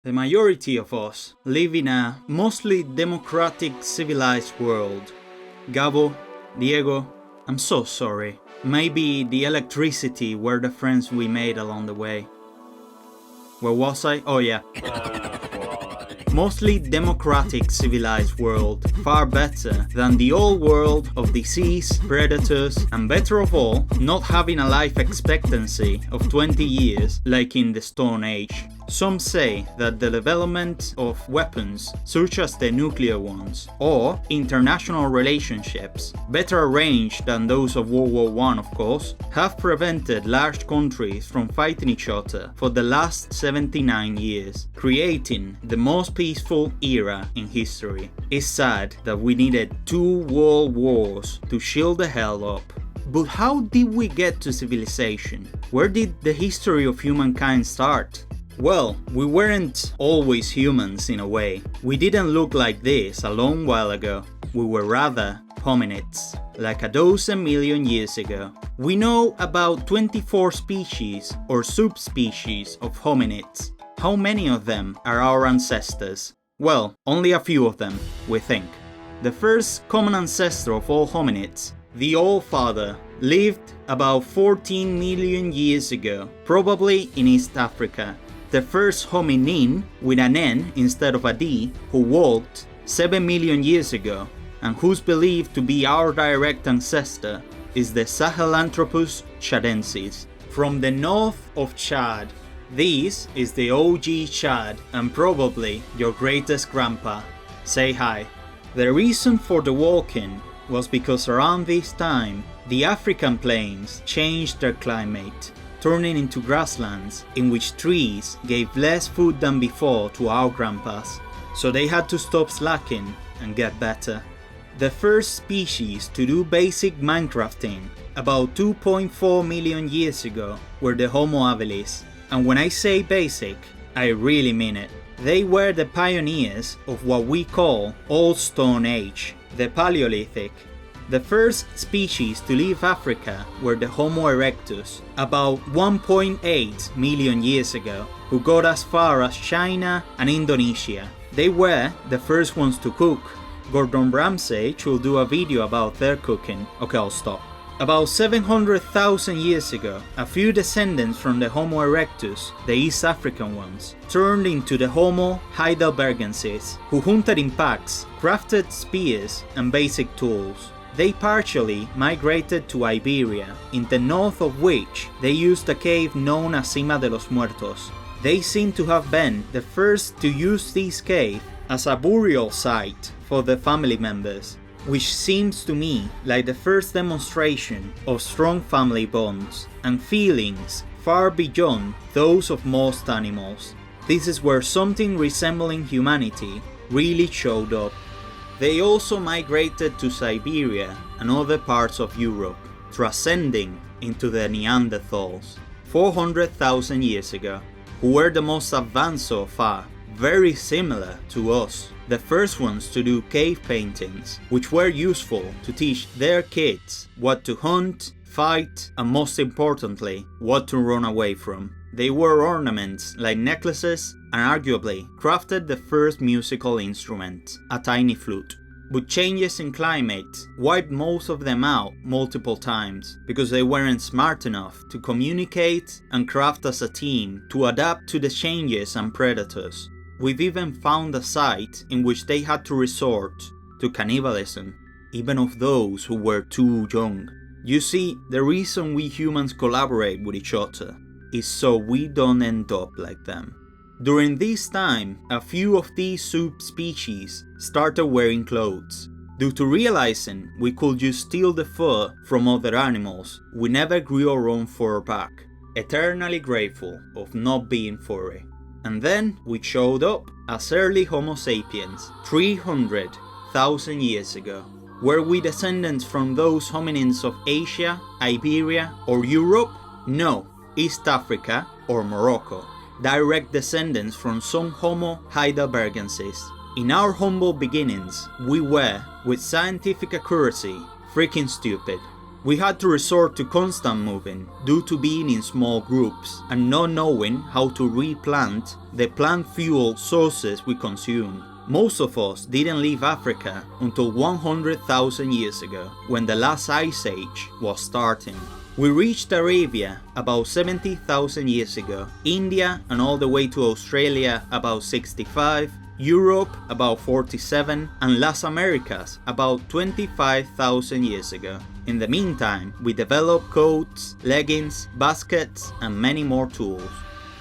The majority of us live in a mostly democratic, civilized world. Gabo, Diego, I'm so sorry. Maybe the electricity were the friends we made along the way. Where was I? Oh yeah. Mostly democratic, civilized world, far better than the old world of disease, predators, and better of all, not having a life expectancy of 20 years like in the Stone Age. Some say that the development of weapons, such as the nuclear ones, or international relationships, better arranged than those of World War I of course, have prevented large countries from fighting each other for the last 79 years, creating the most peaceful era in history. It's sad that we needed 2 world wars to shield the hell up. But how did we get to civilization? Where did the history of humankind start? Well, we weren't always humans in a way. We didn't look like this a long while ago. We were rather hominids, like a dozen million years ago. We know about 24 species or subspecies of hominids. How many of them are our ancestors? Well, only a few of them, we think. The first common ancestor of all hominids, the All-Father, lived about 14 million years ago, probably in East Africa. The first hominin, with an N instead of a D, who walked 7 million years ago, and who's believed to be our direct ancestor, is the Sahelanthropus chadensis, from the north of Chad. This is the OG Chad, and probably your greatest grandpa. Say hi. The reason for the walking was because around this time, the African plains changed their climate, turning into grasslands in which trees gave less food than before to our grandpas, so they had to stop slacking and get better. The first species to do basic Minecrafting about 2.4 million years ago were the Homo habilis, and when I say basic, I really mean it. They were the pioneers of what we call Old Stone Age, the Paleolithic. The first species to leave Africa were the Homo erectus, about 1.8 million years ago, who got as far as China and Indonesia. They were the first ones to cook. Gordon Ramsay should do a video about their cooking. Okay, I'll stop. About 700,000 years ago, a few descendants from the Homo erectus, the East African ones, turned into the Homo heidelbergensis, who hunted in packs, crafted spears and basic tools. They partially migrated to Iberia, in the north of which they used a cave known as Cima de los Muertos. They seem to have been the first to use this cave as a burial site for the family members, which seems to me like the first demonstration of strong family bonds and feelings far beyond those of most animals. This is where something resembling humanity really showed up. They also migrated to Siberia and other parts of Europe, transcending into the Neanderthals 400,000 years ago, who were the most advanced so far, very similar to us. The first ones to do cave paintings, which were useful to teach their kids what to hunt, fight, and most importantly, what to run away from. They wore ornaments like necklaces and arguably crafted the first musical instrument, a tiny flute. But changes in climate wiped most of them out multiple times because they weren't smart enough to communicate and craft as a team to adapt to the changes and predators. We've even found a site in which they had to resort to cannibalism, even of those who were too young. You see, the reason we humans collaborate with each other is so we don't end up like them. During this time, a few of these subspecies started wearing clothes. Due to realizing we could just steal the fur from other animals, we never grew our own fur back, eternally grateful of not being furry. And then we showed up as early Homo sapiens 300,000 years ago. Were we descendants from those hominins of Asia, Iberia, or Europe? No, East Africa or Morocco. Direct descendants from some Homo heidelbergensis. In our humble beginnings, we were, with scientific accuracy, freaking stupid. We had to resort to constant moving due to being in small groups and not knowing how to replant the plant fuel sources we consume. Most of us didn't leave Africa until 100,000 years ago, when the last ice age was starting. We reached Arabia about 70,000 years ago, India and all the way to Australia about 65, Europe about 47, and Las Americas about 25,000 years ago. In the meantime, we developed coats, leggings, baskets, and many more tools.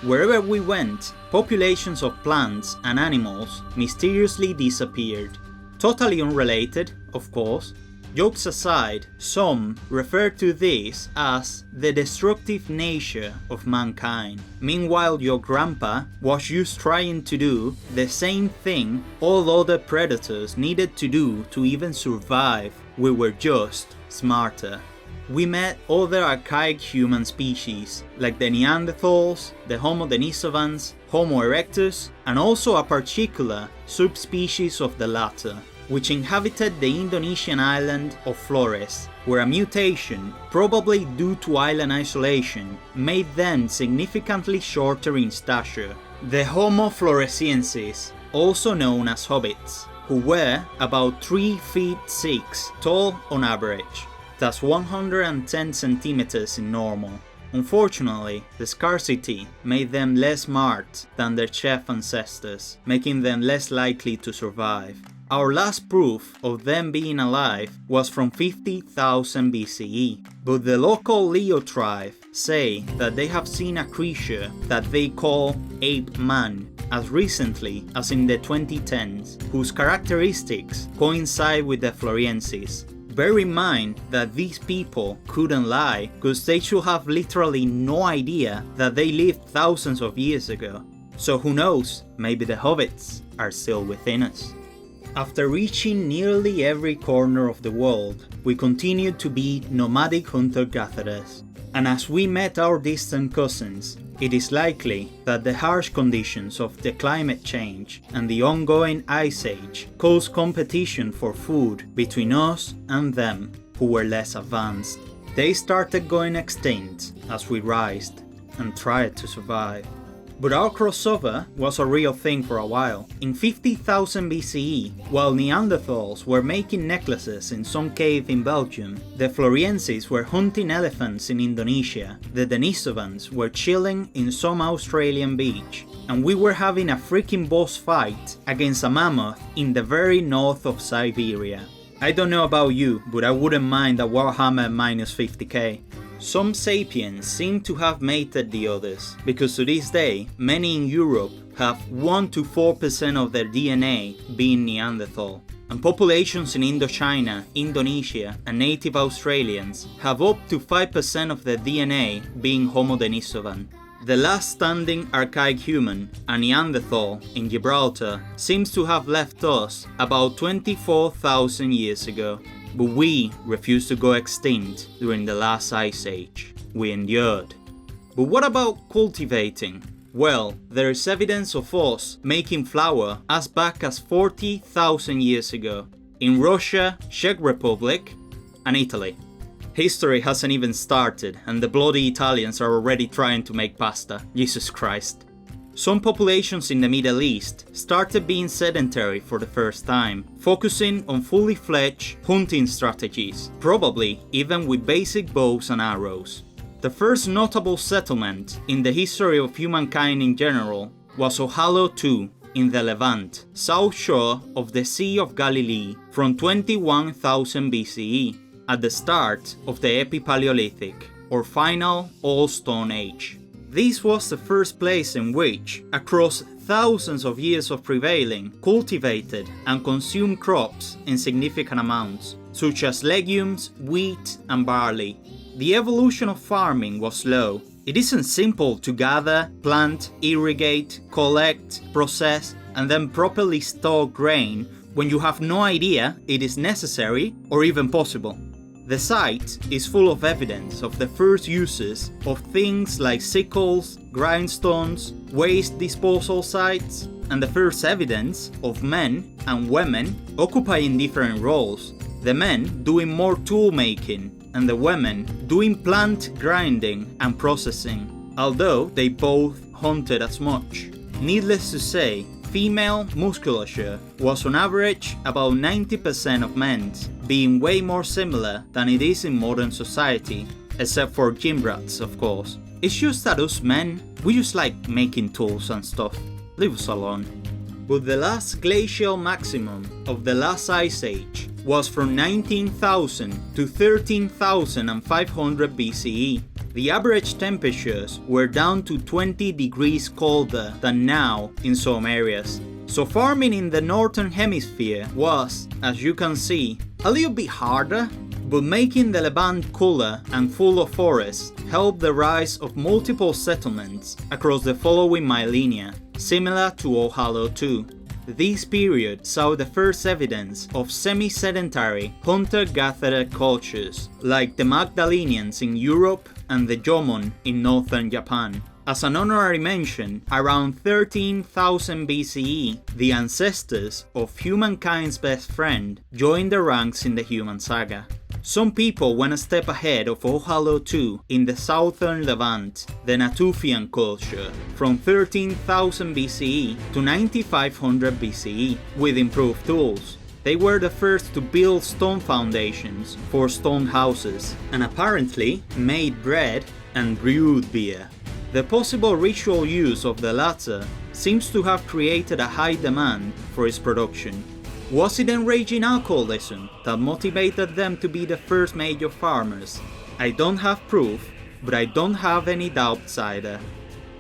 Wherever we went, populations of plants and animals mysteriously disappeared. Totally unrelated, of course. Jokes aside, some refer to this as the destructive nature of mankind. Meanwhile, your grandpa was just trying to do the same thing all other predators needed to do to even survive. We were just smarter. We met other archaic human species, like the Neanderthals, the Homo denisovans, Homo erectus, and also a particular subspecies of the latter, which inhabited the Indonesian island of Flores, where a mutation, probably due to island isolation, made them significantly shorter in stature. The Homo floresiensis, also known as hobbits, who were about 3 feet 6 tall on average. That's 110 centimeters in normal. Unfortunately, the scarcity made them less smart than their chef ancestors, making them less likely to survive. Our last proof of them being alive was from 50,000 BCE, but the local Leo tribe say that they have seen a creature that they call ape man as recently as in the 2010s, whose characteristics coincide with the Floriensis. Bear in mind that these people couldn't lie, because they should have literally no idea that they lived thousands of years ago. So who knows, maybe the hobbits are still within us. After reaching nearly every corner of the world, we continued to be nomadic hunter-gatherers. And as we met our distant cousins, it is likely that the harsh conditions of the climate change and the ongoing ice age caused competition for food between us and them, who were less advanced. They started going extinct as we rised and tried to survive. But our crossover was a real thing for a while. In 50,000 BCE, while Neanderthals were making necklaces in some cave in Belgium, the Floriensis were hunting elephants in Indonesia, the Denisovans were chilling in some Australian beach, and we were having a freaking boss fight against a mammoth in the very north of Siberia. I don't know about you, but I wouldn't mind a Warhammer minus 50k. Some Sapiens seem to have mated the others, because to this day, many in Europe have 1 to 4% of their DNA being Neanderthal, and populations in Indochina, Indonesia, and native Australians have up to 5% of their DNA being Homo denisovan. The last standing archaic human, a Neanderthal in Gibraltar, seems to have left us about 24,000 years ago. But we refused to go extinct during the last ice age. We endured. But what about cultivating? Well, there is evidence of us making flour as back as 40,000 years ago in Russia, Czech Republic, and Italy. History hasn't even started, and the bloody Italians are already trying to make pasta. Jesus Christ. Some populations in the Middle East started being sedentary for the first time, focusing on fully fledged hunting strategies, probably even with basic bows and arrows. The first notable settlement in the history of humankind in general was Ohalo II in the Levant, south shore of the Sea of Galilee, from 21,000 BCE, at the start of the Epipaleolithic, or final Old Stone Age. This was the first place in which, across thousands of years of prevailing, cultivated and consumed crops in significant amounts, such as legumes, wheat, and barley. The evolution of farming was slow. It isn't simple to gather, plant, irrigate, collect, process, and then properly store grain when you have no idea it is necessary or even possible. The site is full of evidence of the first uses of things like sickles, grindstones, waste disposal sites, and the first evidence of men and women occupying different roles. the men doing more tool making and the women doing plant grinding and processing, although they both hunted as much. Needless to say, female musculature was on average about 90% of men's, being way more similar than it is in modern society, except for gym rats, of course. It's just that us men, we just like making tools and stuff. Leave us alone. But the last glacial maximum of the last ice age was from 19,000 to 13,500 BCE. The average temperatures were down to 20 degrees colder than now in some areas. So farming in the northern hemisphere was, as you can see, a little bit harder, but making the Levant cooler and full of forests helped the rise of multiple settlements across the following millennia, similar to All Hallow II. This period saw the first evidence of semi-sedentary hunter-gatherer cultures, like the Magdalenians in Europe and the Jomon in northern Japan. As an honorary mention, around 13,000 BCE, the ancestors of humankind's best friend joined the ranks in the Human Saga. Some people went a step ahead of All Hallow II in the southern Levant, the Natufian culture, from 13,000 BCE to 9500 BCE, with improved tools. They were the first to build stone foundations for stone houses, and apparently made bread and brewed beer. The possible ritual use of the latter seems to have created a high demand for its production. Was it enraging alcoholism that motivated them to be the first major farmers? I don't have proof, but I don't have any doubts either.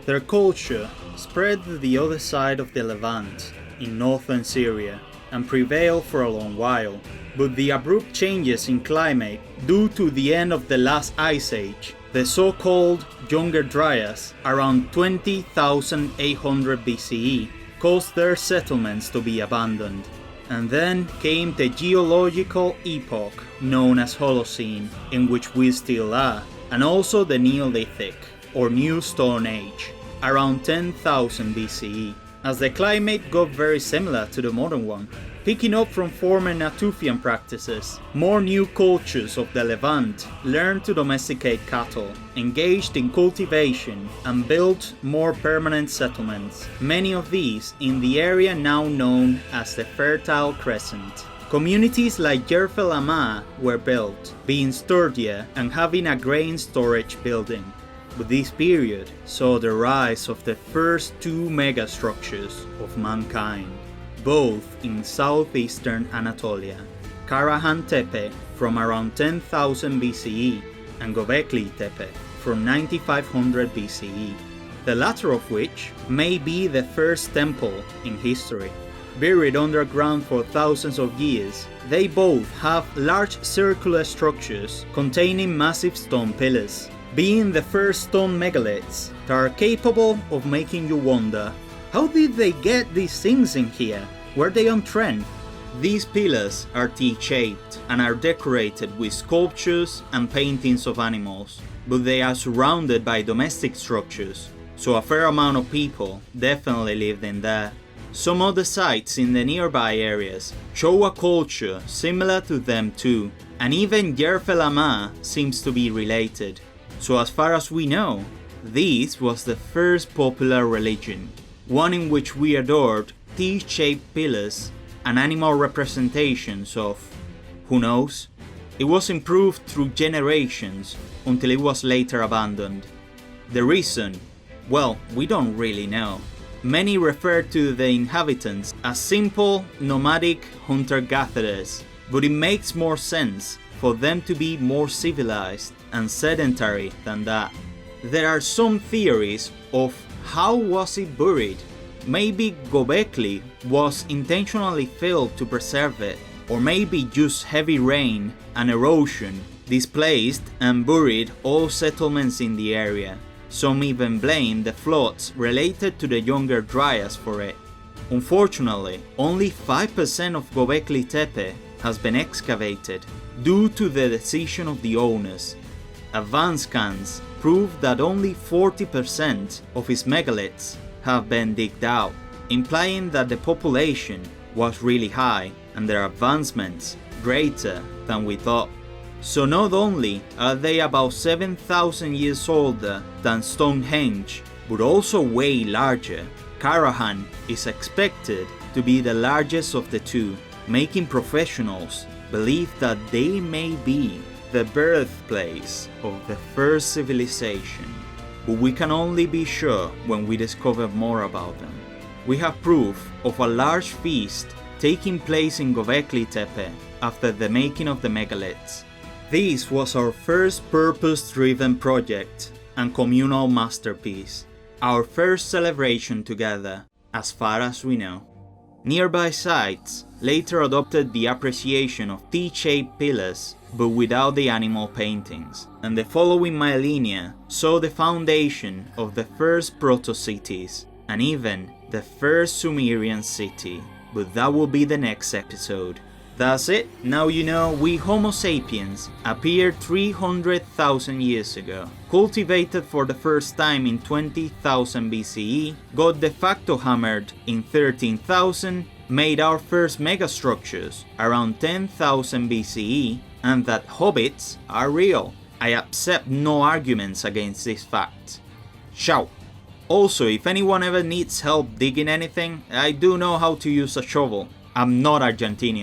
Their culture spread to the other side of the Levant, in northern Syria, and prevailed for a long while, but the abrupt changes in climate due to the end of the last ice age, the so-called Younger Dryas, around 20,800 BCE, caused their settlements to be abandoned. And then came the geological epoch known as Holocene, in which we still are, and also the Neolithic, or New Stone Age, around 10,000 BCE, as the climate got very similar to the modern one. Picking up from former Natufian practices, more new cultures of the Levant learned to domesticate cattle, engaged in cultivation, and built more permanent settlements, many of these in the area now known as the Fertile Crescent. Communities like Yerfelamah were built, being sturdier and having a grain storage building. But this period saw the rise of the first two megastructures of mankind, both in southeastern Anatolia, Karahan Tepe from around 10,000 BCE and Göbekli Tepe from 9500 BCE, the latter of which may be the first temple in history. Buried underground for thousands of years, they both have large circular structures containing massive stone pillars, being the first stone megaliths that are capable of making you wonder, how did they get these things in here? Were they on trend? These pillars are T-shaped and are decorated with sculptures and paintings of animals, but they are surrounded by domestic structures, so a fair amount of people definitely lived in there. Some other sites in the nearby areas show a culture similar to them too, and even Yerfelamah seems to be related. So as far as we know, this was the first popular religion, one in which we adored T-shaped pillars and animal representations of, who knows? It was improved through generations until it was later abandoned. The reason? Well, we don't really know. Many refer to the inhabitants as simple, nomadic hunter-gatherers, but it makes more sense for them to be more civilized and sedentary than that. There are some theories of how was it buried. Maybe Göbekli was intentionally filled to preserve it, or maybe just heavy rain and erosion displaced and buried all settlements in the area. Some even blame the floods related to the Younger Dryas for it. Unfortunately, only 5% of Göbekli Tepe has been excavated due to the decision of the owners. Advanced scans prove that only 40% of its megaliths have been digged out, implying that the population was really high and their advancements greater than we thought. So not only are they about 7,000 years older than Stonehenge, but also way larger. Karahan is expected to be the largest of the two, making professionals believe that they may be the birthplace of the first civilization. But we can only be sure when we discover more about them. We have proof of a large feast taking place in Göbekli Tepe after the making of the megaliths. This was our first purpose-driven project and communal masterpiece, our first celebration together, as far as we know. Nearby sites later adopted the appreciation of T-shaped pillars, but without the animal paintings, and the following millennia saw the foundation of the first proto-cities, and even the first Sumerian city, but that will be the next episode. That's it, now you know we Homo sapiens appeared 300,000 years ago, cultivated for the first time in 20,000 BCE, got de facto hammered in 13,000, made our first megastructures around 10,000 BCE, and that hobbits are real. I accept no arguments against this fact. Ciao! Also, if anyone ever needs help digging anything, I do know how to use a shovel. I'm not Argentinian.